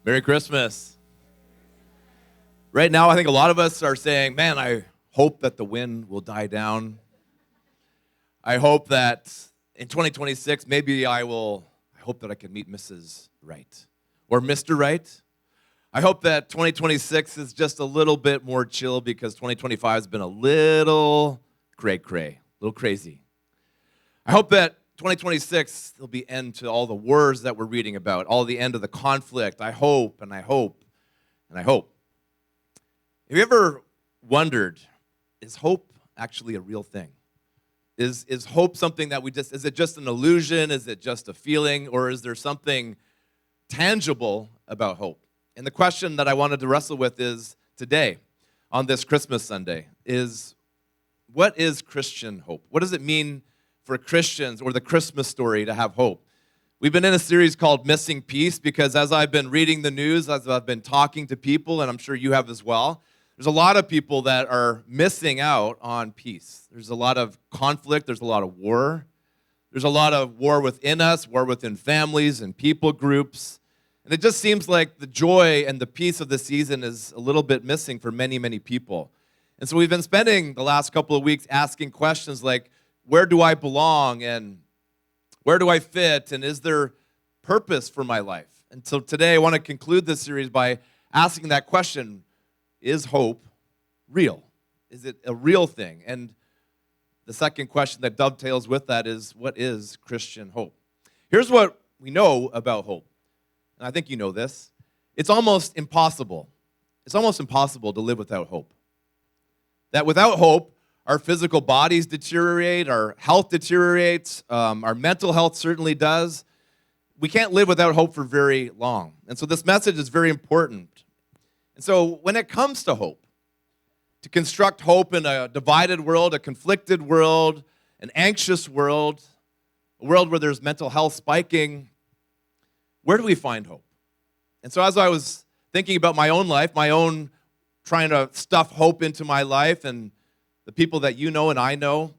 Merry Christmas. Right now, I think a lot of us are saying, man, I hope that the wind will die down. I hope that in 2026, maybe I hope that I can meet Mrs. Right or Mr. Right. I hope that 2026 is just a little bit more chill because 2025 has been a little cray-cray, a little crazy. I hope that 2026, there'll be end to all the wars that we're reading about, all the end of the conflict. I hope, and I hope, and I hope. Have you ever wondered, is hope actually a real thing? Is hope something that is it just an illusion? Is it just a feeling? Or is there something tangible about hope? And the question that I wanted to wrestle with is today, on this Christmas Sunday, is what is Christian hope? What does it mean for Christians or the Christmas story to have hope? We've been in a series called Missing Peace because as I've been reading the news, as I've been talking to people, and I'm sure you have as well, there's a lot of people that are missing out on peace. There's a lot of conflict. There's a lot of war. There's a lot of war within us, war within families and people groups. And it just seems like the joy and the peace of the season is a little bit missing for many, many people. And so we've been spending the last couple of weeks asking questions like, where do I belong and where do I fit and is there purpose for my life? And so today I want to conclude this series by asking that question, is hope real? Is it a real thing? And the second question that dovetails with that is, what is Christian hope? Here's what we know about hope, and I think you know this. It's almost impossible. It's almost impossible to live without hope. That without hope, our physical bodies deteriorate, our health deteriorates, our mental health certainly does. We can't live without hope for very long. And so this message is very important. And so when it comes to hope, to construct hope in a divided world, a conflicted world, an anxious world, a world where there's mental health spiking, where do we find hope? And so as I was thinking about my own life, my own trying to stuff hope into my life and the people that you know and I know,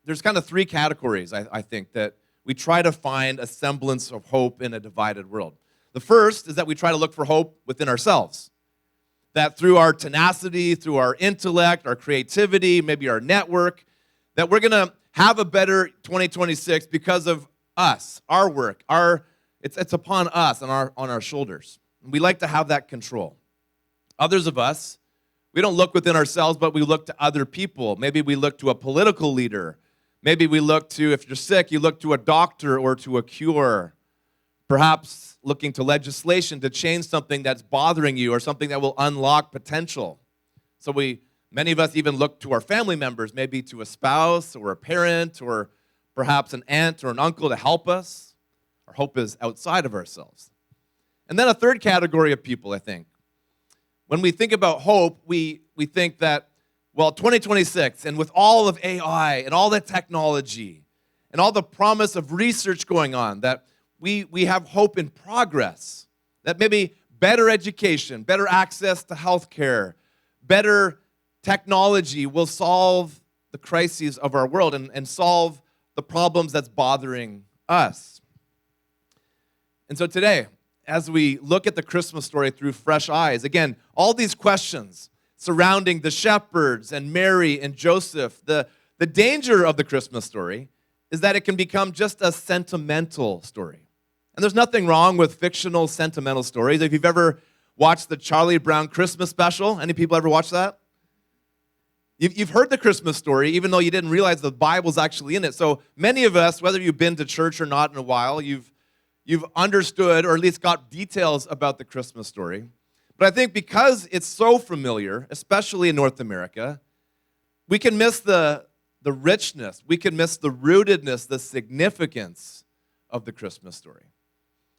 there's kind of three categories, I think, that we try to find a semblance of hope in a divided world. The first is that we try to look for hope within ourselves. That through our tenacity, through our intellect, our creativity, maybe our network, that we're going to have a better 2026 because of us, our work, it's upon us and on our shoulders. And we like to have that control. Others of us, we don't look within ourselves, but we look to other people. Maybe we look to a political leader. Maybe we look to, if you're sick, you look to a doctor or to a cure. Perhaps looking to legislation to change something that's bothering you or something that will unlock potential. So many of us even look to our family members, maybe to a spouse or a parent or perhaps an aunt or an uncle to help us. Our hope is outside of ourselves. And then a third category of people, I think. When we think about hope, we think that, well, 2026, and with all of AI and all the technology and all the promise of research going on, that we have hope in progress, that maybe better education, better access to health care, better technology will solve the crises of our world and solve the problems that's bothering us. And so today, as we look at the Christmas story through fresh eyes, again, all these questions surrounding the shepherds and Mary and Joseph, the danger of the Christmas story is that it can become just a sentimental story. And there's nothing wrong with fictional sentimental stories. If you've ever watched the Charlie Brown Christmas special, any people ever watch that? You've heard the Christmas story, even though you didn't realize the Bible's actually in it. So many of us, whether you've been to church or not in a while, you've understood or at least got details about the Christmas story. But I think because it's so familiar, especially in North America, we can miss the richness, we can miss the rootedness, the significance of the Christmas story.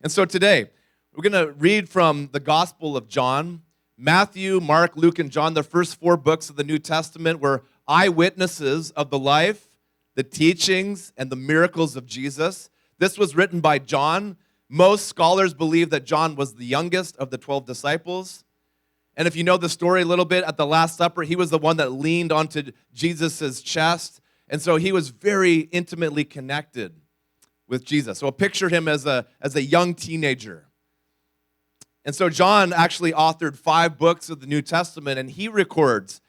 And so today, we're going to read from the Gospel of John. Matthew, Mark, Luke, and John, the first four books of the New Testament, were eyewitnesses of the life, the teachings, and the miracles of Jesus. This was written by John. Most scholars believe that John was the youngest of the 12 disciples. And if you know the story a little bit, at the Last Supper, he was the one that leaned onto Jesus' chest. And so he was very intimately connected with Jesus. So picture him as a young teenager. And so John actually authored 5 books of the New Testament, and he records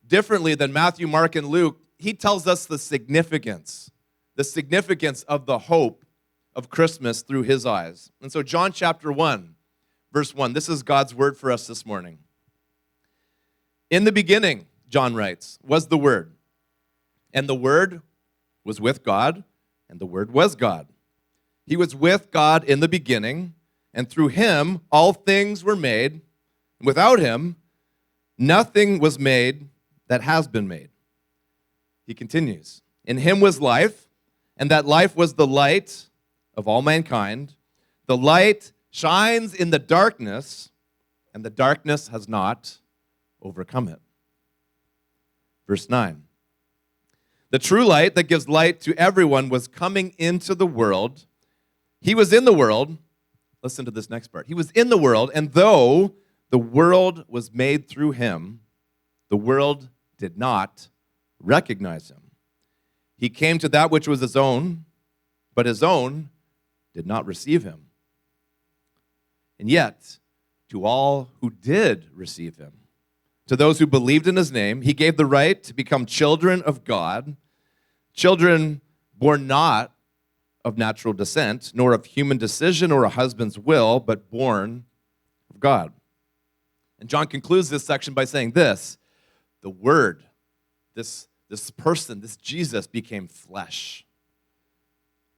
differently than Matthew, Mark, and Luke. He tells us the significance of the hope of Christmas through his eyes. And so John chapter 1, verse 1, this is God's word for us this morning. In the beginning, John writes, was the Word, and the Word was with God, and the Word was God. He was with God in the beginning, and through him all things were made. Without him, nothing was made that has been made. He continues, in him was life, and that life was the light of all mankind. The light shines in the darkness, and the darkness has not overcome it. Verse 9. The true light that gives light to everyone was coming into the world. He was in the world. Listen to this next part. He was in the world, and though the world was made through him, the world did not recognize him. He came to that which was his own, but his own did not receive him. And yet, to all who did receive him, to those who believed in his name, he gave the right to become children of God, children born not of natural descent, nor of human decision or a husband's will, but born of God. And John concludes this section by saying this, the Word, this person, this Jesus became flesh.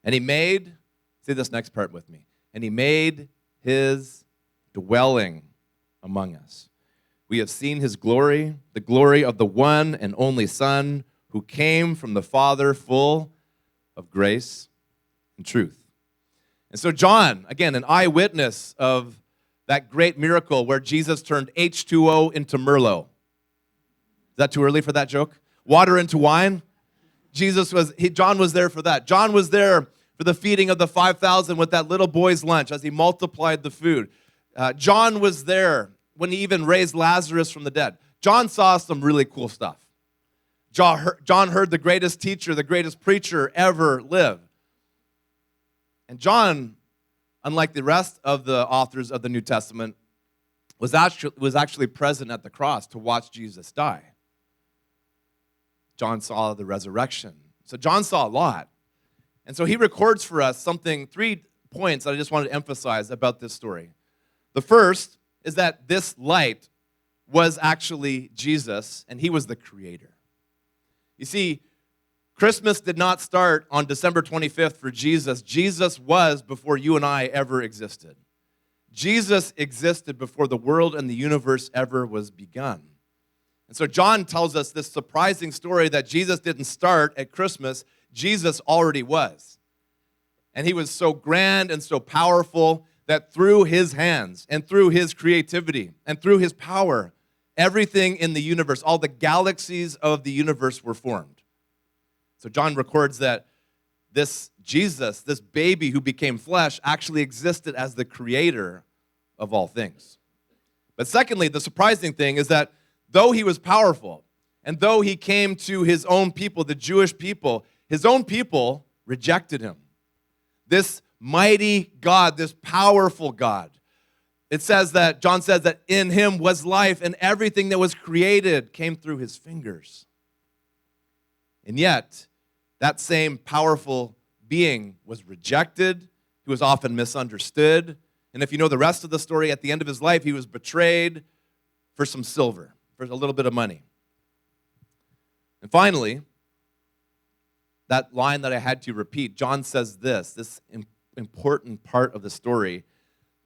And he made, say this next part with me, and he made his dwelling among us. We have seen his glory, the glory of the one and only Son who came from the Father full of grace and truth. And so John, again, an eyewitness of that great miracle where Jesus turned H2O into Merlot. Is that too early for that joke? Water into wine? John was there for that. John was there for the feeding of the 5,000 with that little boy's lunch as he multiplied the food. John was there when he even raised Lazarus from the dead. John saw some really cool stuff. John heard the greatest teacher, the greatest preacher ever live. And John, unlike the rest of the authors of the New Testament, was actually present at the cross to watch Jesus die. John saw the resurrection. So John saw a lot. And so he records for us 3 points that I just wanted to emphasize about this story. The first is that this light was actually Jesus, and he was the creator. You see, Christmas did not start on December 25th for Jesus. Jesus was before you and I ever existed. Jesus existed before the world and the universe ever was begun. And so John tells us this surprising story that Jesus didn't start at Christmas. Jesus already was. And he was so grand and so powerful that through his hands and through his creativity and through his power, everything in the universe, all the galaxies of the universe were formed. So John records that this Jesus, this baby who became flesh, actually existed as the creator of all things. But secondly, the surprising thing is that though he was powerful and though he came to his own people, the Jewish people, his own people rejected him. This mighty God, this powerful God. John says that in him was life, and everything that was created came through his fingers. And yet, that same powerful being was rejected. He was often misunderstood. And if you know the rest of the story, at the end of his life, he was betrayed for some silver, for a little bit of money. And finally, that line that I had to repeat, John says this important part of the story,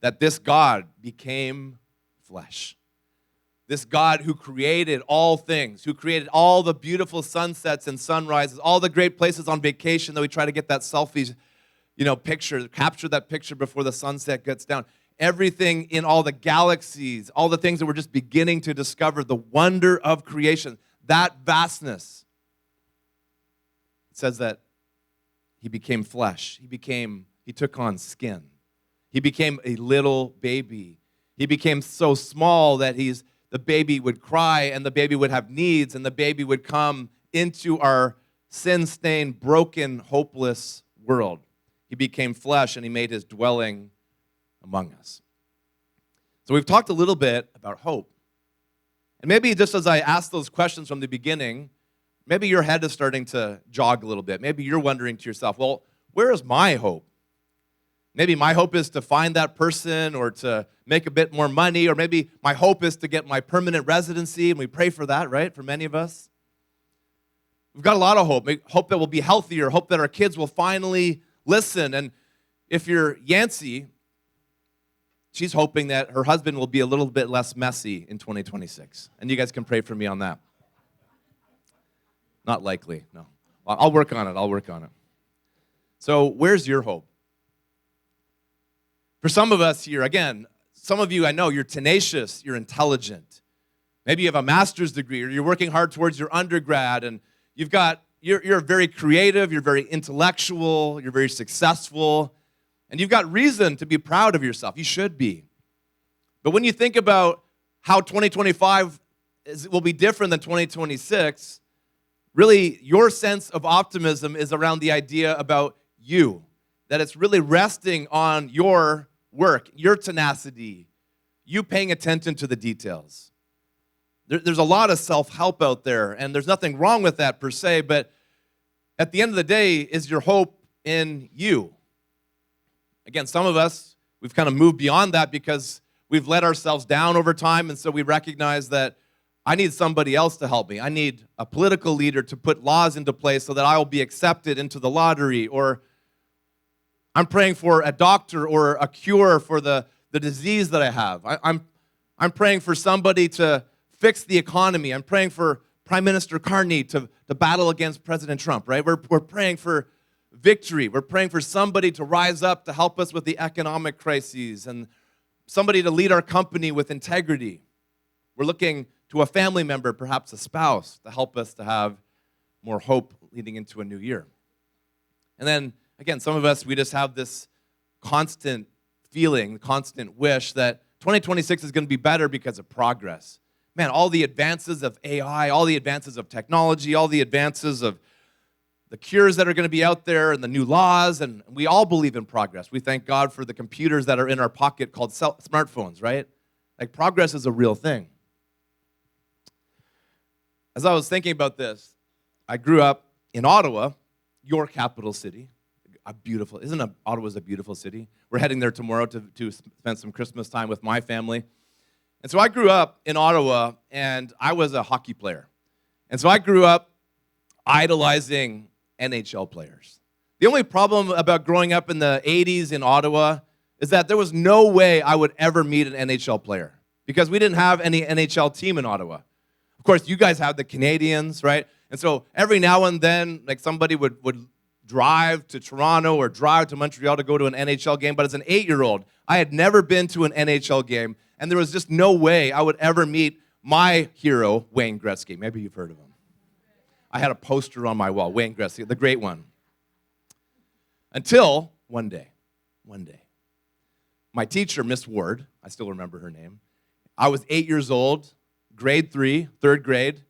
that this God became flesh. This God who created all things, who created all the beautiful sunsets and sunrises, all the great places on vacation that we try to get that selfie, picture, capture that picture before the sunset gets down. Everything in all the galaxies, all the things that we're just beginning to discover, the wonder of creation, that vastness. It says that he became flesh. He took on skin. He became a little baby. He became so small that the baby would cry, and the baby would have needs, and the baby would come into our sin-stained, broken, hopeless world. He became flesh, and he made his dwelling among us. So we've talked a little bit about hope. And maybe just as I asked those questions from the beginning, maybe your head is starting to jog a little bit. Maybe you're wondering to yourself, well, where is my hope? Maybe my hope is to find that person or to make a bit more money, or maybe my hope is to get my permanent residency, and we pray for that, right, for many of us. We've got a lot of hope. Hope that we'll be healthier, hope that our kids will finally listen. And if you're Yancy, she's hoping that her husband will be a little bit less messy in 2026. And you guys can pray for me on that. Not likely, no. I'll work on it. So where's your hope? For some of us here, again, some of you, I know, you're tenacious, you're intelligent. Maybe you have a master's degree, or you're working hard towards your undergrad, and you're very creative, you're very intellectual, you're very successful, and you've got reason to be proud of yourself. You should be. But when you think about how 2025 will be different than 2026, really your sense of optimism is around the idea about you, that it's really resting on your work, your tenacity, you paying attention to the details. There's a lot of self-help out there, and there's nothing wrong with that per se, but at the end of the day, is your hope in you? Again, some of us, we've kind of moved beyond that because we've let ourselves down over time, and so we recognize that I need somebody else to help me. I need a political leader to put laws into place so that I will be accepted into the lottery, or I'm praying for a doctor or a cure for the disease that I have. I'm praying for somebody to fix the economy. I'm praying for Prime Minister Carney to battle against President Trump, right? We're praying for victory. We're praying for somebody to rise up to help us with the economic crises and somebody to lead our company with integrity. We're looking to a family member, perhaps a spouse, to help us to have more hope leading into a new year. And then, again, some of us, we just have this constant feeling, constant wish that 2026 is going to be better because of progress. Man, all the advances of AI, all the advances of technology, all the advances of the cures that are going to be out there and the new laws, and we all believe in progress. We thank God for the computers that are in our pocket called smartphones, right? Like, progress is a real thing. As I was thinking about this, I grew up in Ottawa, your capital city. Ottawa's a beautiful city? We're heading there tomorrow to spend some Christmas time with my family. And so I grew up in Ottawa, and I was a hockey player. And so I grew up idolizing NHL players. The only problem about growing up in the 80s in Ottawa is that there was no way I would ever meet an NHL player because we didn't have any NHL team in Ottawa. Of course, you guys have the Canadians, right? And so every now and then, like, somebody would drive to Toronto or drive to Montreal to go to an NHL game, but as an 8-year-old, I had never been to an NHL game, and there was just no way I would ever meet my hero, Wayne Gretzky. Maybe you've heard of him. I had a poster on my wall, Wayne Gretzky, the great one. Until one day, my teacher, Miss Ward, I still remember her name, I was 8 years old, grade 3, third grade,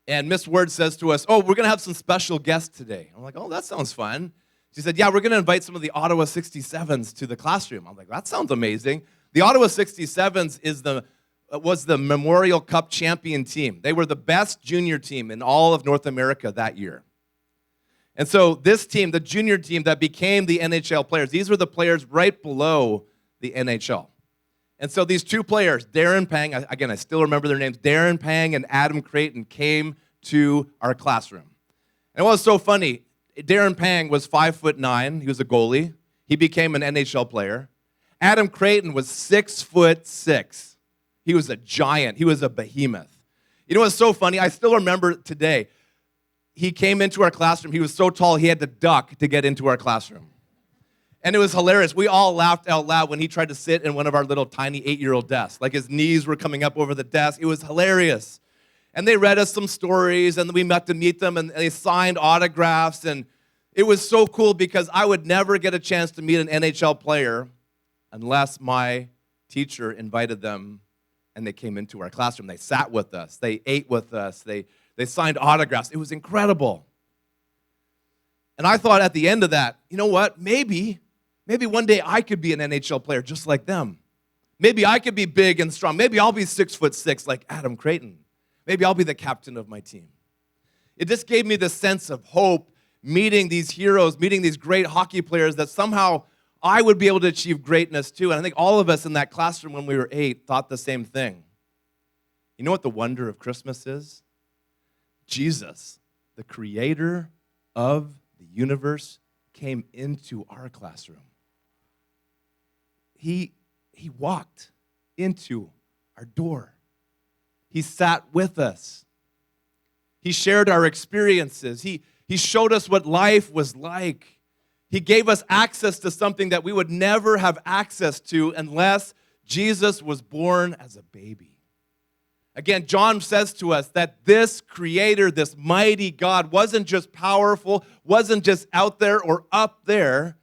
and Miss Ward says to us, we're going to have some special guests today. I'm like, that sounds fun. She said, yeah, we're going to invite some of the Ottawa 67s to the classroom. I'm like, that sounds amazing. The Ottawa 67s was the Memorial Cup champion team. They were the best junior team in all of North America that year. And so this team, the junior team that became the NHL players, these were the players right below the NHL. And so these two players, Darren Pang, again, I still remember their names, Darren Pang and Adam Creighton, came to our classroom. And it was so funny. Darren Pang was 5'9". He was a goalie. He became an NHL player. Adam Creighton was 6'6". He was a giant. He was a behemoth. You know what's so funny? I still remember today. He came into our classroom. He was so tall, he had to duck to get into our classroom. And it was hilarious. We all laughed out loud when he tried to sit in one of our little tiny 8-year-old desks. Like, his knees were coming up over the desk. It was hilarious. And they read us some stories, and we met to meet them, and they signed autographs. And it was so cool because I would never get a chance to meet an NHL player unless my teacher invited them and they came into our classroom. They sat with us. They ate with us. They signed autographs. It was incredible. And I thought at the end of that, you know what? Maybe one day I could be an NHL player just like them. Maybe I could be big and strong. Maybe I'll be 6'6" like Adam Creighton. Maybe I'll be the captain of my team. It just gave me the sense of hope, meeting these heroes, meeting these great hockey players, that somehow I would be able to achieve greatness too. And I think all of us in that classroom when we were 8 thought the same thing. You know what the wonder of Christmas is? Jesus, the creator of the universe, came into our classroom. He walked into our door. He sat with us. He shared our experiences. He showed us what life was like. He gave us access to something that we would never have access to unless Jesus was born as a baby. Again, John says to us that this creator, this mighty God, wasn't just powerful, wasn't just out there or up there,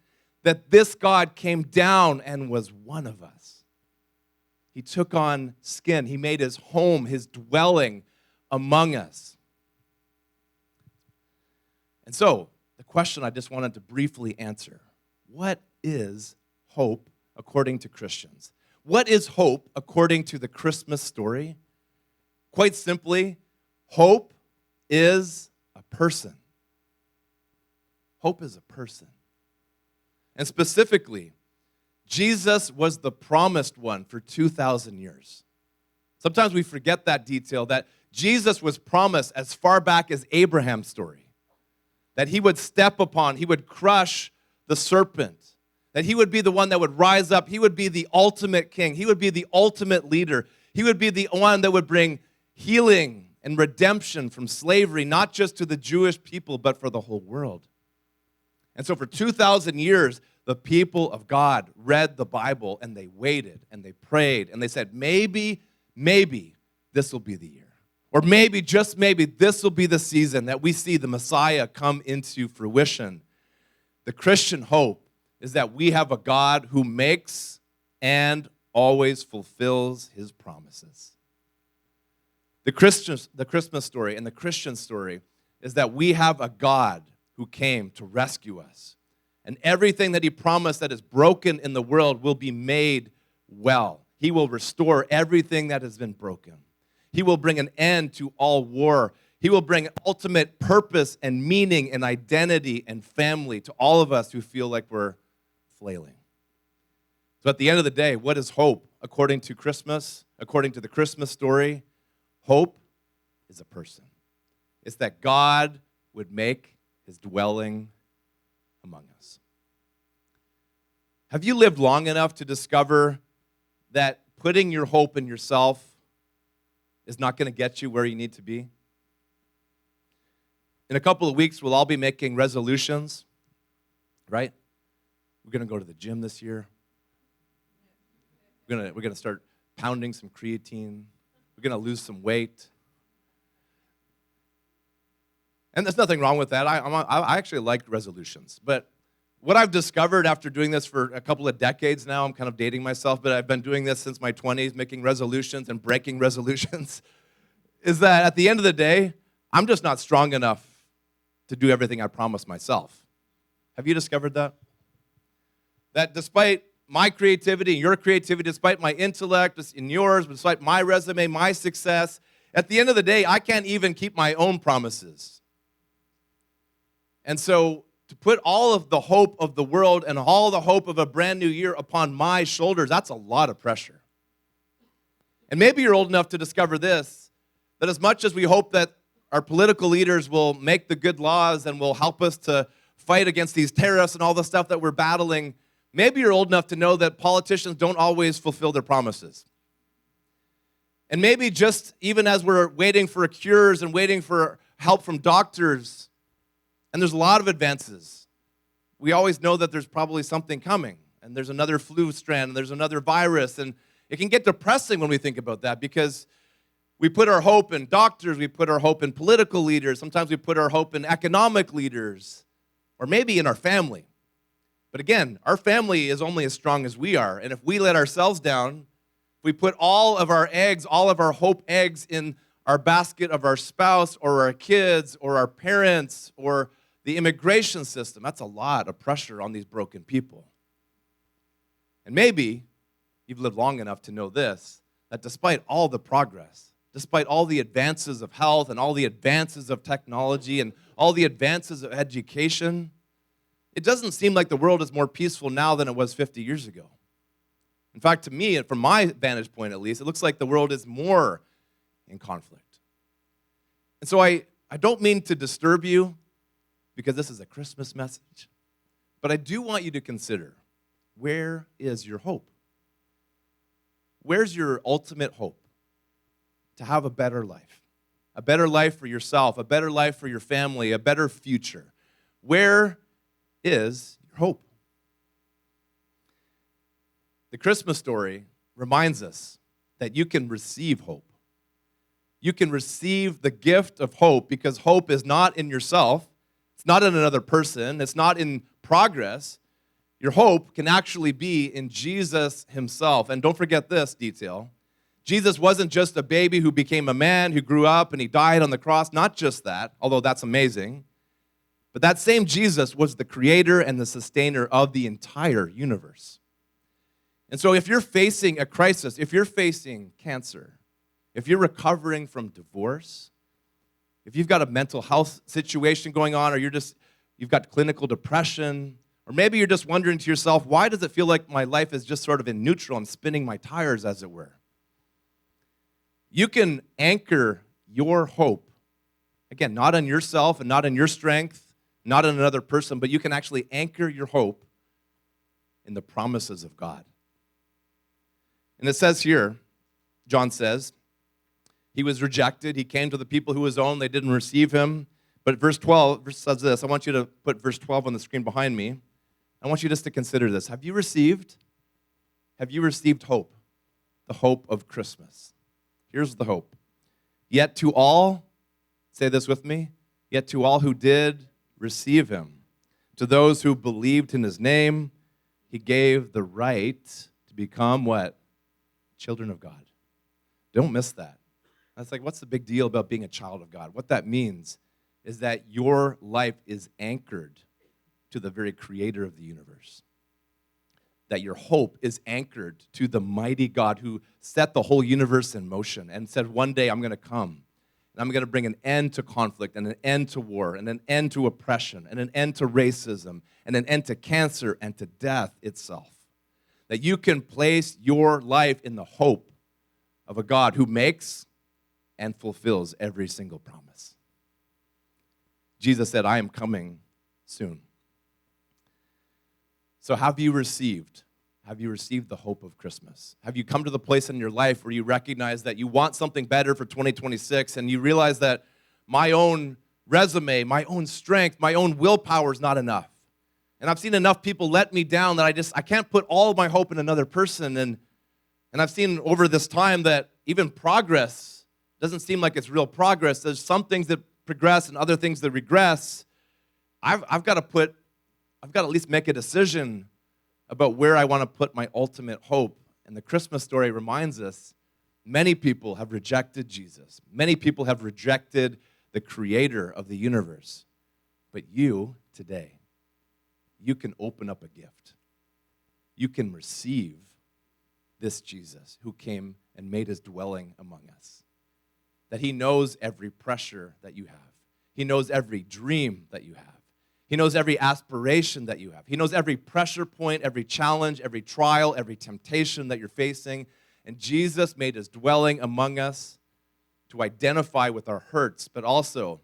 that this God came down and was one of us. He took on skin. He made his home, his dwelling among us. And so, the question I just wanted to briefly answer: what is hope according to Christians? What is hope according to the Christmas story? Quite simply, hope is a person. Hope is a person. And specifically, Jesus was the promised one for 2,000 years. Sometimes we forget that detail, that Jesus was promised as far back as Abraham's story. That he would step upon, he would crush the serpent. That he would be the one that would rise up. He would be the ultimate king. He would be the ultimate leader. He would be the one that would bring healing and redemption from slavery, not just to the Jewish people, but for the whole world. And so for 2,000 years, the people of God read the Bible and they waited and they prayed and they said, maybe this will be the year. Or maybe, just maybe, this will be the season that we see the Messiah come into fruition. The Christian hope is that we have a God who makes and always fulfills his promises. The Christmas story and the Christian story is that we have a God who came to rescue us. And everything that he promised that is broken in the world will be made well. He will restore everything that has been broken. He will bring an end to all war. He will bring ultimate purpose and meaning and identity and family to all of us who feel like we're flailing. So at the end of the day, what is hope according to Christmas, according to the Christmas story? Hope is a person. It's that God would make his dwelling among us. Have you lived long enough to discover that putting your hope in yourself is not going to get you where you need to be? In a couple of weeks, we'll all be making resolutions, right? We're going to go to the gym this year. We're going to start pounding some creatine. We're going to lose some weight. And there's nothing wrong with that. I actually like resolutions. But what I've discovered after doing this for a couple of decades now, I'm kind of dating myself, but I've been doing this since my 20s, making resolutions and breaking resolutions, is that at the end of the day, I'm just not strong enough to do everything I promised myself. Have you discovered that? That despite my creativity and your creativity, despite my intellect and yours, despite my resume, my success, at the end of the day, I can't even keep my own promises. And so to put all of the hope of the world and all the hope of a brand new year upon my shoulders, that's a lot of pressure. And maybe you're old enough to discover this, that as much as we hope that our political leaders will make the good laws and will help us to fight against these tariffs and all the stuff that we're battling, maybe you're old enough to know that politicians don't always fulfill their promises. And maybe just even as we're waiting for cures and waiting for help from doctors, and there's a lot of advances, we always know that there's probably something coming, and there's another flu strand, and there's another virus, and it can get depressing when we think about that because we put our hope in doctors, we put our hope in political leaders, sometimes we put our hope in economic leaders, or maybe in our family. But again, our family is only as strong as we are, and if we let ourselves down, if we put all of our eggs, all of our hope eggs in our basket of our spouse or our kids or our parents or the immigration system, that's a lot of pressure on these broken people. And maybe you've lived long enough to know this, that despite all the progress, despite all the advances of health and all the advances of technology and all the advances of education, it doesn't seem like the world is more peaceful now than it was 50 years ago. In fact, to me, and from my vantage point at least, it looks like the world is more in conflict. And so I don't mean to disturb you because this is a Christmas message, but I do want you to consider, where is your hope? Where's your ultimate hope? To have a better life for yourself, a better life for your family, a better future. Where is your hope? The Christmas story reminds us that you can receive hope. You can receive the gift of hope because hope is not in yourself. It's not in another person. It's not in progress. Your hope can actually be in Jesus himself. And don't forget this detail. Jesus wasn't just a baby who became a man, who grew up and he died on the cross. Not just that, although that's amazing. But that same Jesus was the creator and the sustainer of the entire universe. And so if you're facing a crisis, if you're facing cancer, if you're recovering from divorce, if you've got a mental health situation going on, or you've got clinical depression, or maybe you're just wondering to yourself, why does it feel like my life is just sort of in neutral? I'm spinning my tires, as it were. You can anchor your hope, again, not on yourself and not in your strength, not in another person, but you can actually anchor your hope in the promises of God. And it says here, John says, he was rejected. He came to the people who was own. They didn't receive him. But verse 12 says this. I want you to put verse 12 on the screen behind me. I want you just to consider this. Have you received hope? The hope of Christmas. Here's the hope. Yet to all, say this with me, yet to all who did receive him, to those who believed in his name, he gave the right to become what? Children of God. Don't miss that. That's like, what's the big deal about being a child of God? What that means is that your life is anchored to the very creator of the universe. That your hope is anchored to the mighty God who set the whole universe in motion and said, one day I'm going to come and I'm going to bring an end to conflict and an end to war and an end to oppression and an end to racism and an end to cancer and to death itself. That you can place your life in the hope of a God who makes and fulfills every single promise. Jesus said, I am coming soon. So have you received the hope of Christmas? Have you come to the place in your life where you recognize that you want something better for 2026 and you realize that my own resume, my own strength, my own willpower is not enough? And I've seen enough people let me down that I can't put all of my hope in another person. And I've seen over this time that even progress doesn't seem like it's real progress. There's some things that progress and other things that regress. I've got to at least make a decision about where I want to put my ultimate hope. And the Christmas story reminds us many people have rejected Jesus. Many people have rejected the creator of the universe. But you, today, you can open up a gift. You can receive this Jesus who came and made his dwelling among us. That he knows every pressure that you have. He knows every dream that you have. He knows every aspiration that you have. He knows every pressure point, every challenge, every trial, every temptation that you're facing. And Jesus made his dwelling among us to identify with our hurts, but also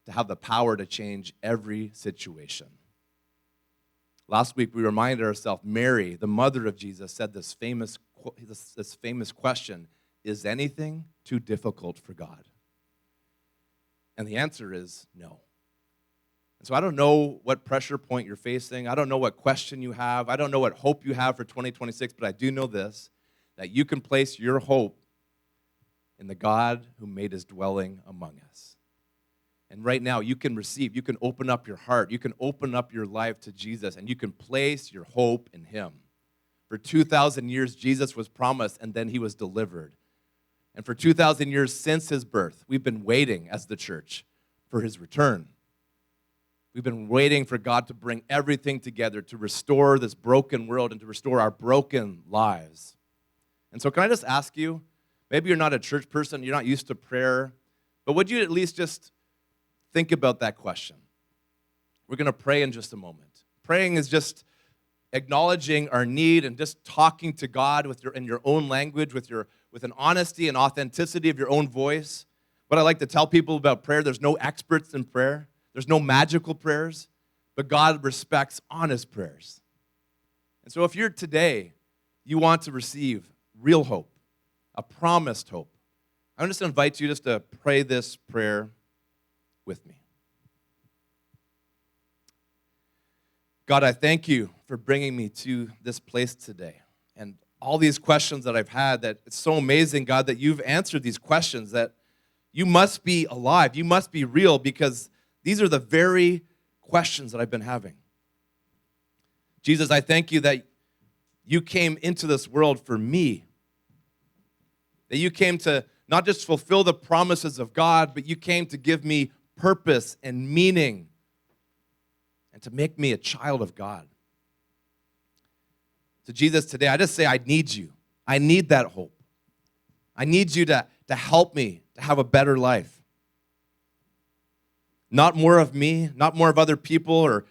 to have the power to change every situation. Last week, we reminded ourselves, Mary, the mother of Jesus, said this famous question, is anything too difficult for God? And the answer is no. And so I don't know what pressure point you're facing. I don't know what question you have. I don't know what hope you have for 2026, but I do know this, that you can place your hope in the God who made his dwelling among us. And right now, you can open up your heart, you can open up your life to Jesus, and you can place your hope in him. For 2,000 years, Jesus was promised, and then he was delivered. And for 2,000 years since his birth, we've been waiting as the church for his return. We've been waiting for God to bring everything together to restore this broken world and to restore our broken lives. And so can I just ask you, maybe you're not a church person, you're not used to prayer, but would you at least just think about that question? We're going to pray in just a moment. Praying is just acknowledging our need and just talking to God in your own language, with an honesty and authenticity of your own voice. What I like to tell people about prayer, there's no experts in prayer. There's no magical prayers, but God respects honest prayers. And so if you're today, you want to receive real hope, a promised hope, I'm just going to invite you just to pray this prayer with me. God, I thank you for bringing me to this place today. And all these questions that I've had, that it's so amazing, God, that you've answered these questions, that you must be alive, you must be real, because these are the very questions that I've been having. Jesus, I thank you that you came into this world for me, that you came to not just fulfill the promises of God, but you came to give me purpose and meaning and to make me a child of God. So Jesus, today I just say I need you. I need that hope. I need you to help me to have a better life. Not more of me, not more of other people or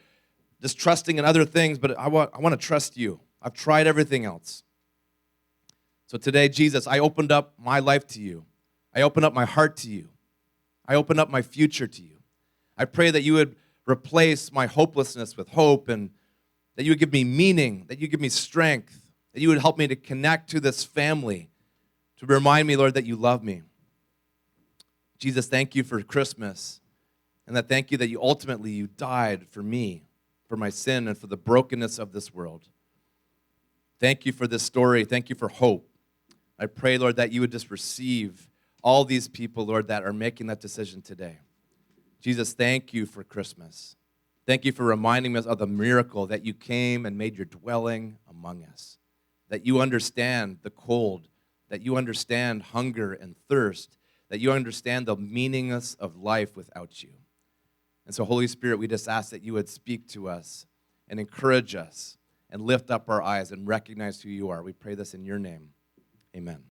just trusting in other things, but I want to trust you. I've tried everything else. So today, Jesus, I opened up my life to you. I open up my heart to you. I open up my future to you. I pray that you would replace my hopelessness with hope, and that you would give me meaning, that you give me strength, that you would help me to connect to this family, to remind me, Lord, that you love me. Jesus, thank you for Christmas, and that thank you that you died for me, for my sin, and for the brokenness of this world. Thank you for this story. Thank you for hope. I pray, Lord, that you would just receive all these people, Lord, that are making that decision today. Jesus, thank you for Christmas. Thank you for reminding us of the miracle that you came and made your dwelling among us, that you understand the cold, that you understand hunger and thirst, that you understand the meaninglessness of life without you. And so, Holy Spirit, we just ask that you would speak to us and encourage us and lift up our eyes and recognize who you are. We pray this in your name. Amen.